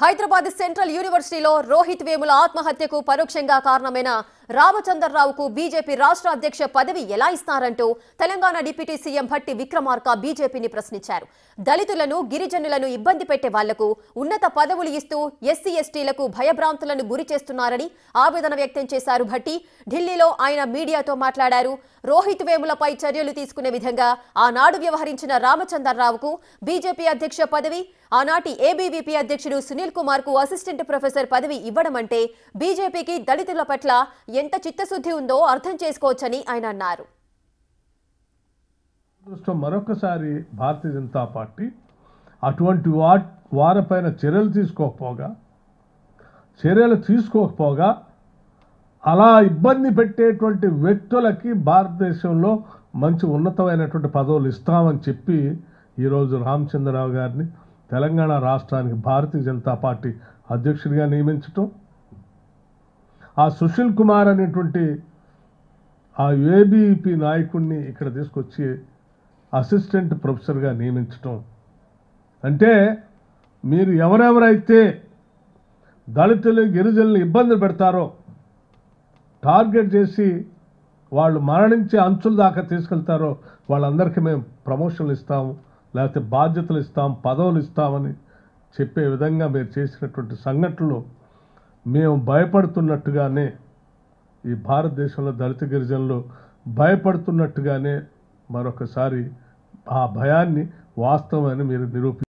Hyderabad central యూనివర్సిటీలో రోహిత్ వేముల ఆత్మహత్యకు పరోక్షంగా కారణమైన రామచంద్రరావుకు బీజేపీ రాష్ట్ర అధ్యక్ష పదవి ఎలా ఇస్తారంటూ తెలంగాణ డిప్యూటీ సీఎం భట్టి విక్రమార్క బీజేపీని ప్రశ్నించారు. దళితులను, గిరిజనులను ఇబ్బంది పెట్టే వాళ్లకు ఉన్నత పదవులు ఇస్తూ ఎస్సీ ఎస్టీలకు భయభ్రాంతులను గురి చేస్తున్నారని ఆవేదన వ్యక్తం చేశారు. భట్టి ఢిల్లీలో ఆయన మీడియాతో మాట్లాడారు. రోహిత్ వేములపై చర్యలు తీసుకునే విధంగా ఆనాడు వ్యవహరించిన రామచంద్రరావుకు బీజేపీ అధ్యక్ష పదవి, ఆనాటి ఏబీవీపీ అధ్యక్షుడు సునీల్ కుమార్ కు అసిస్టెంట్ ప్రొఫెసర్ పదవి ఇవ్వడం అంటే బీజేపీకి దళితుల పట్ల ఎంత చిత్తశుద్ధి ఉందో అర్థం చేసుకోవచ్చని ఆయన అన్నారు. మరొకసారి భారతీయ జనతా పార్టీ అటువంటి వారిపైన చర్యలు తీసుకోకపోగా అలా ఇబ్బంది పెట్టేటువంటి వ్యక్తులకి భారతదేశంలో మంచి ఉన్నతమైనటువంటి పదవులు ఇస్తామని చెప్పి ఈరోజు రామచంద్రరావు గారిని తెలంగాణ రాష్ట్రానికి భారతీయ జనతా పార్టీ అధ్యక్షుడిగా నియమించటం, ఆ సుశీల్ కుమార్ అనేటువంటి ఆ ఏబీవీపీ నాయకుడిని ఇక్కడ తీసుకొచ్చి అసిస్టెంట్ ప్రొఫెసర్గా నియమించటం అంటే మీరు ఎవరెవరైతే దళితులు, గిరిజనులు ఇబ్బందులు పెడతారో టార్గెట్ చేసి వాళ్ళు మరణించే అంచుల దాకా తీసుకెళ్తారో వాళ్ళందరికీ మేము ప్రమోషన్లు ఇస్తాము, లేకపోతే బాధ్యతలు ఇస్తాం, పదవులు ఇస్తామని చెప్పే విధంగా మీరు చేసినటువంటి సంఘటనలు మేము భయపడుతున్నట్టుగానే ఈ భారతదేశంలో దళిత గిరిజనులు భయపడుతున్నట్టుగానే మరొకసారి ఆ భయాన్ని వాస్తవమని మీరు నిరూపించారు.